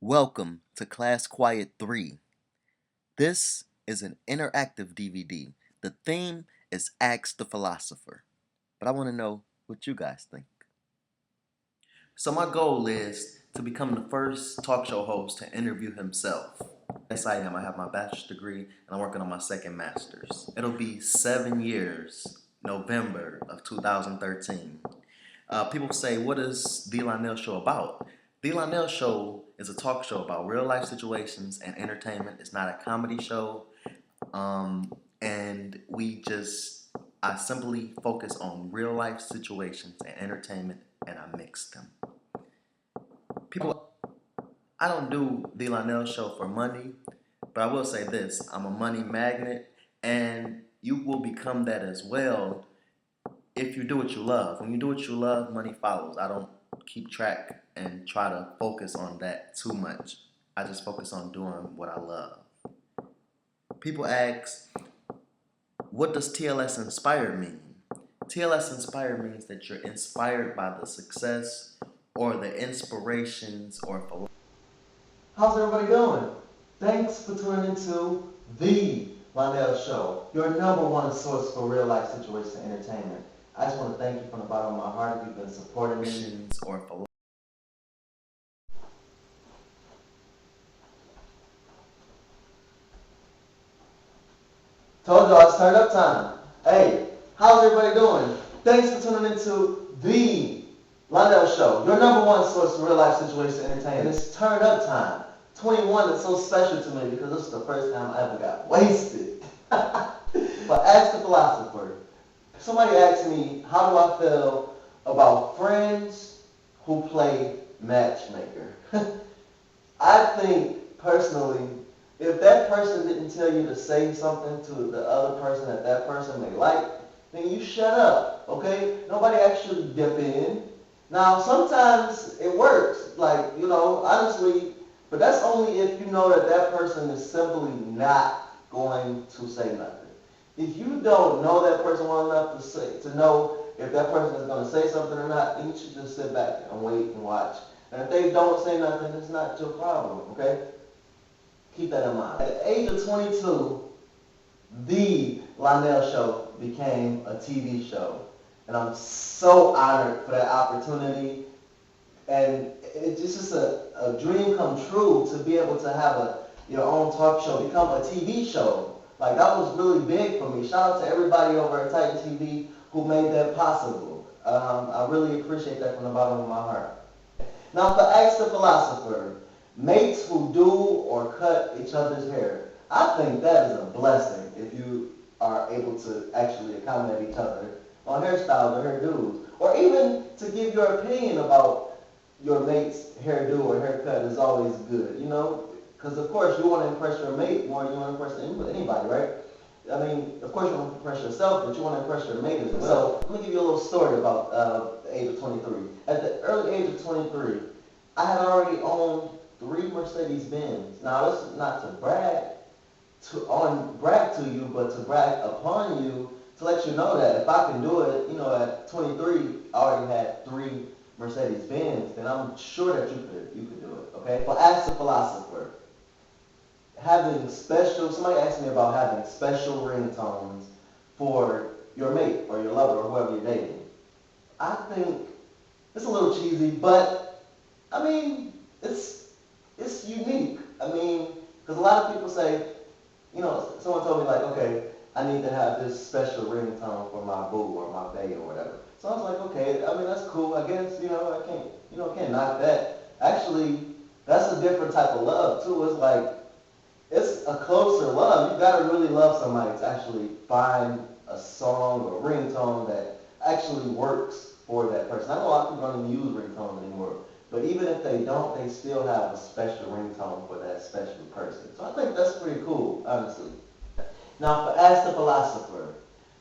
Welcome to Class Quiet 3. This is an interactive DVD. The theme is Ask the Philosopher. But I want to know what you guys think. So my goal is to become the first talk show host to interview himself. Yes, I am. I have my bachelor's degree and I'm working on my second master's. It'll be 7 years, November of 2013. People say, what is The Lionel Show about? The Lionel Show is a talk show about real life situations and entertainment. It's not a comedy show. And I simply focus on real life situations and entertainment and I mix them. I don't do The Lionel Show for money, but I will say this, I'm a money magnet and you will become that as well if you do what you love. When you do what you love, money follows. I don't keep track and try to focus on that too much. I just focus on doing what I love. People ask, what does TLS inspired mean? TLS inspired means that you're inspired by the success or the inspirations or philosophy. How's everybody doing? Thanks for tuning into The Lionel Show, your number one source for real life situation entertainment. I just want to thank you from the bottom of my heart if you've been supporting me. Or philosophy. Told y'all it's turn up time. Hey, how's everybody doing? Thanks for tuning into The Lionel Show, your number one source for real life situation entertainment. It's turn up time. 21 is so special to me because this is the first time I ever got wasted. But ask the philosopher. Somebody asked me, how do I feel about friends who play matchmaker? I think, personally, if that person didn't tell you to say something to the other person that person may like, then you shut up, okay? Nobody actually dip in. Now, sometimes it works, honestly, but that's only if you know that person is simply not going to say nothing. If you don't know that person well enough to know if that person is going to say something or not, then you should just sit back and wait and watch. And if they don't say nothing, it's not your problem, okay? Keep that in mind. At the age of 22, The Lionel Show became a TV show. And I'm so honored for that opportunity. And it's just a dream come true to be able to have your own talk show become a TV show. Like, that was really big for me. Shout out to everybody over at Titan TV who made that possible. I really appreciate that from the bottom of my heart. Now, for Ask the Philosopher, mates who do or cut each other's hair. I think that is a blessing if you are able to actually accommodate each other on hairstyles or hairdos. Or even to give your opinion about your mate's hairdo or haircut is always good, Because, of course, you want to impress your mate more than you want to impress anybody, right? I mean, of course you want to impress yourself, but you want to impress your mate as well. So, let me give you a little story about the age of 23. At the early age of 23, I had already owned 3 Mercedes-Benz. Now, this is not to brag to you, but to brag upon you to let you know that if I can do it, at 23, I already had 3 Mercedes-Benz, then I'm sure that you could do it, okay? But ask the philosopher. Somebody asked me about having special ringtones for your mate or your lover or whoever you're dating. I think it's a little cheesy, but I mean, it's unique. I mean, because a lot of people say, someone told me like, okay, I need to have this special ringtone for my boo or my bae or whatever. So I was like, okay, I mean, that's cool. I guess, I can't knock that. Actually, that's a different type of love too. It's like, it's a closer love. You gotta really love somebody to actually find a song or a ringtone that actually works for that person. I know a lot of people don't even use ringtones anymore, but even if they don't, they still have a special ringtone for that special person. So I think that's pretty cool, honestly. Now, for Ask the Philosopher,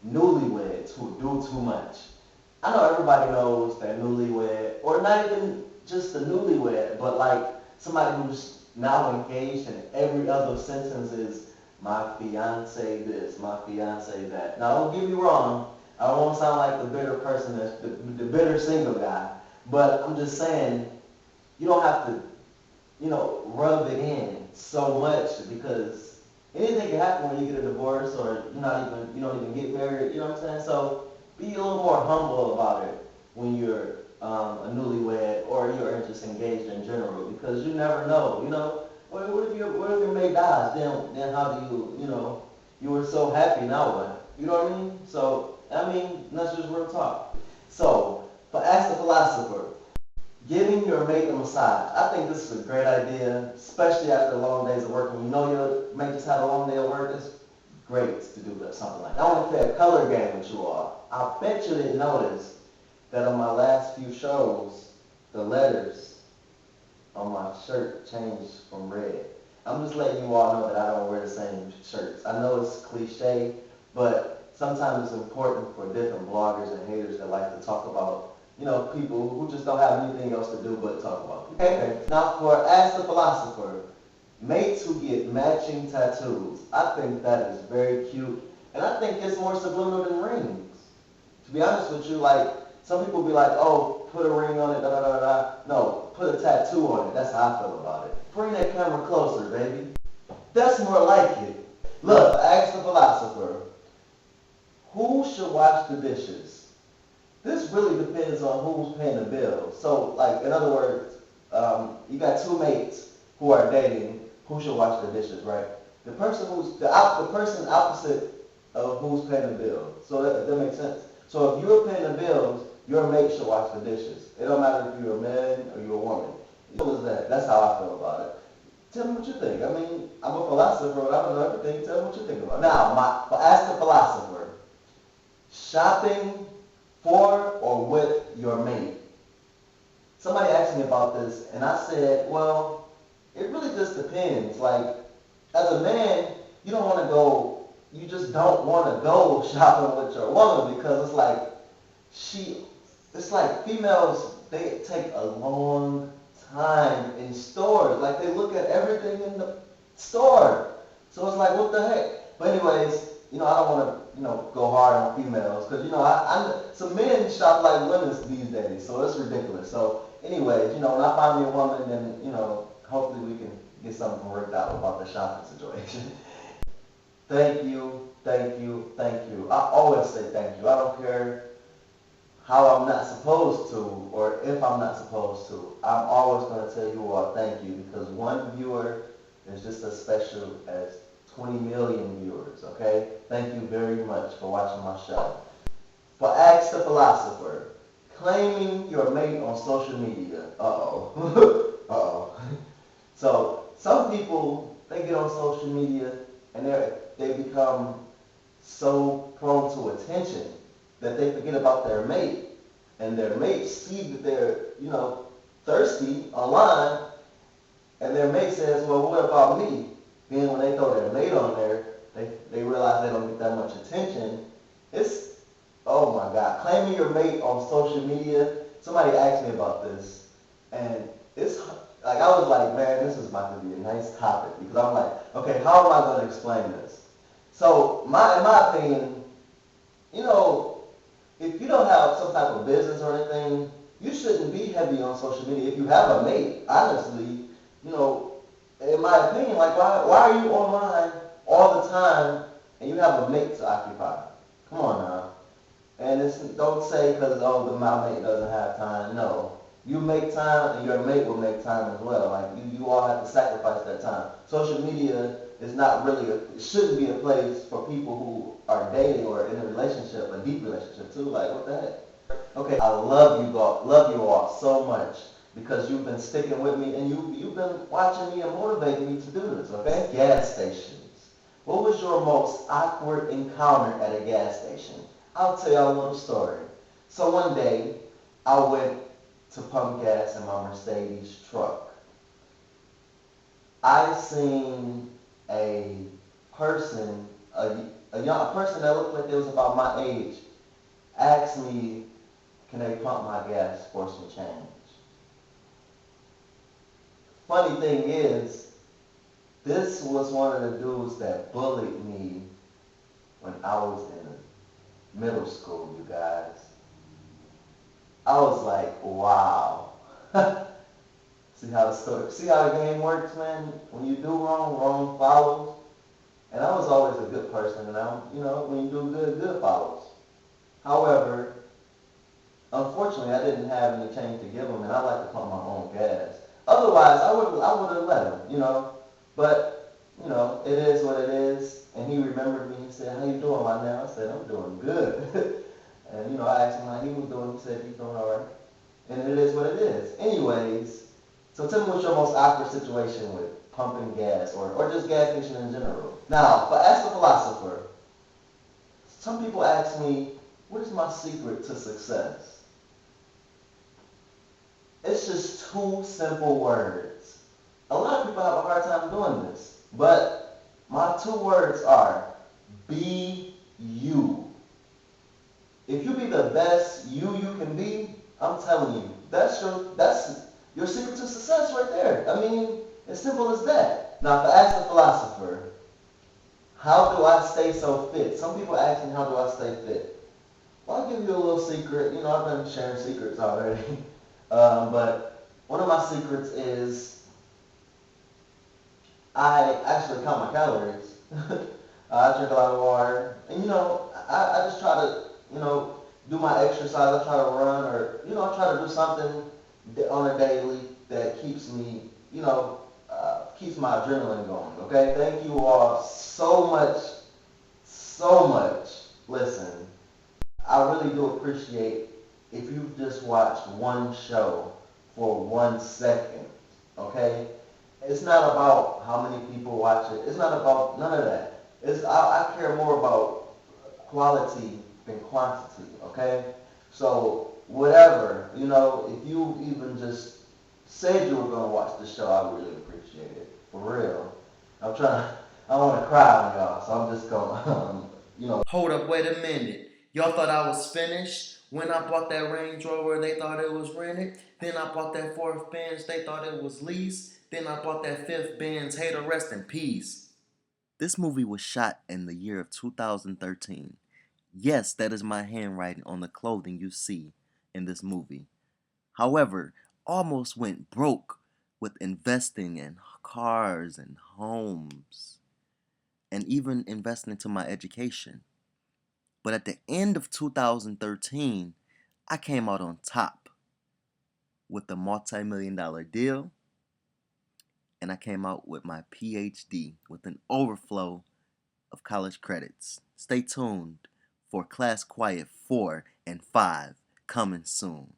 newlyweds who do too much. I know everybody knows that newlywed, or not even just a newlywed, but like somebody who's now engaged and every other sentence is, my fiance this, my fiance that. Now, don't get me wrong. I don't want to sound like the bitter person, the bitter single guy, but I'm just saying, you don't have to rub it in so much because anything can happen when you get a divorce or you don't even get married, you know what I'm saying? So be a little more humble about it when you're a newlywed or you're just engaged in general because you never know, what if your mate dies? Then how do you were so happy, now what? You know what I mean? So, that's just real talk. So, for Ask the Philosopher, giving your mate a massage. I think this is a great idea, especially after long days of work. When you know your mate just had a long day of work, it's great to do something like that. I want to play a color game with you all. I bet you didn't notice that on my last few shows, the letters on my shirt changed from red. I'm just letting you all know that I don't wear the same shirts. I know it's cliche, but sometimes it's important for different bloggers and haters that like to talk about people who just don't have anything else to do but talk about people. Okay. Now for Ask the Philosopher, mates who get matching tattoos. I think that is very cute. And I think it's more subliminal than rings. To be honest with you, like, some people be like, oh, put a ring on it, da da da da. No, put a tattoo on it. That's how I feel about it. Bring that camera closer, baby. That's more like it. Look, Ask the Philosopher, who should wash the dishes? This really depends on who's paying the bill. So, like, in other words, you got two mates who are dating. Who should wash the dishes, right? The person opposite of who's paying the bill. So that makes sense. So if you're paying the bills, your mate should wash the dishes. It don't matter if you're a man or you're a woman. What is that? That's how I feel about it. Tell me what you think. I'm a philosopher, but I don't know everything. Tell me what you think about it. Now, ask the philosopher. Shopping for or with your mate. Somebody asked me about this, and I said, well, it really just depends. Like, as a man, you just don't want to go shopping with your woman because it's like females, they take a long time in stores. Like, they look at everything in the store. So it's like, what the heck? But anyways, I don't want to, go hard on females because, some men shop like women these days, so it's ridiculous. So anyways, when I find me a woman, then, hopefully we can get something worked out about the shopping situation. Thank you, thank you, thank you. I always say thank you. I don't care how I'm not supposed to or if I'm not supposed to. I'm always going to tell you all thank you because one viewer is just as special as 20 million viewers, okay? Thank you very much for watching my show. For Ask the Philosopher, claiming your mate on social media. Uh-oh. Uh-oh. So some people, they get on social media and they become so prone to attention that they forget about their mate. And their mate see that they're, thirsty online, and their mate says, well, what about me? Then when they throw their mate on there, they realize they don't get that much attention. It's, oh my God, claiming your mate on social media. Somebody asked me about this, and it's like, I was like, man, this is about to be a nice topic because I'm like, okay, how am I going to explain this? So, in my opinion, if you don't have some type of business or anything, you shouldn't be heavy on social media. If you have a mate, honestly, in my opinion, like, why are you online all the time and you have a mate to occupy? Come on now. And don't say because, my mate doesn't have time. No. You make time and your mate will make time as well. Like, you all have to sacrifice that time. Social media is not really, it shouldn't be a place for people who are dating or in a relationship, a deep relationship too. Like, what the heck? Okay, I love you all so much because you've been sticking with me and you've been watching me and motivating me to do this, okay? Gas stations. What was your most awkward encounter at a gas station? I'll tell y'all a little story. So one day, I went to pump gas in my Mercedes truck. I seen a person, a person that looked like they was about my age, ask me, can they pump my gas for some change? Funny thing is, this was one of the dudes that bullied me when I was in middle school, you guys. I was like, wow. See how the game works, man. When you do wrong, wrong follows. And I was always a good person, and when you do good, good follows. However, unfortunately, I didn't have any change to give him, and I like to pump my own gas. Otherwise, I would have let him. But it is what it is. And he remembered me. He said, "How you doing, my now?" I said, "I'm doing good." And I asked him how he was doing. He said he's doing all right. And it is what it is. Anyways, so tell me what's your most awkward situation with pumping gas or just gas station in general. Now, for Ask the Philosopher, some people ask me, what is my secret to success? It's just two simple words. A lot of people have a hard time doing this, but my two words are be you. If you be the best you can be, I'm telling you, that's your secret to success right there. I mean, as simple as that. Now, to ask the philosopher, how do I stay so fit? Some people ask me, how do I stay fit? Well, I'll give you a little secret. I've been sharing secrets already. But one of my secrets is I actually count my calories. I drink a lot of water. And, I just try to, do my exercise. I try to run or, I try to do something on a daily that keeps me, keeps my adrenaline going. Okay? Thank you all so much, so much. Listen, I really do appreciate if you've just watched one show for 1 second. Okay? It's not about how many people watch it. It's not about none of that. I care more about quality than quantity. Okay, so whatever if you even just said you were gonna watch the show, I would really appreciate it for real. I'm trying. I want to cry on y'all, so I'm just gonna Hold up, wait a minute. Y'all thought I was finished? When I bought that Range Rover, they thought it was rented. Then I bought that fourth Benz, they thought it was leased. Then I bought that fifth Benz, hater rest in peace. This movie was shot in the year of 2013. Yes, that is my handwriting on the clothing you see in this movie. However, almost went broke with investing in cars and homes and even investing into my education. But at the end of 2013, I came out on top with a multi-million-dollar deal, and I came out with my PhD with an overflow of college credits. Stay tuned for Class Quiet 4 and 5 coming soon.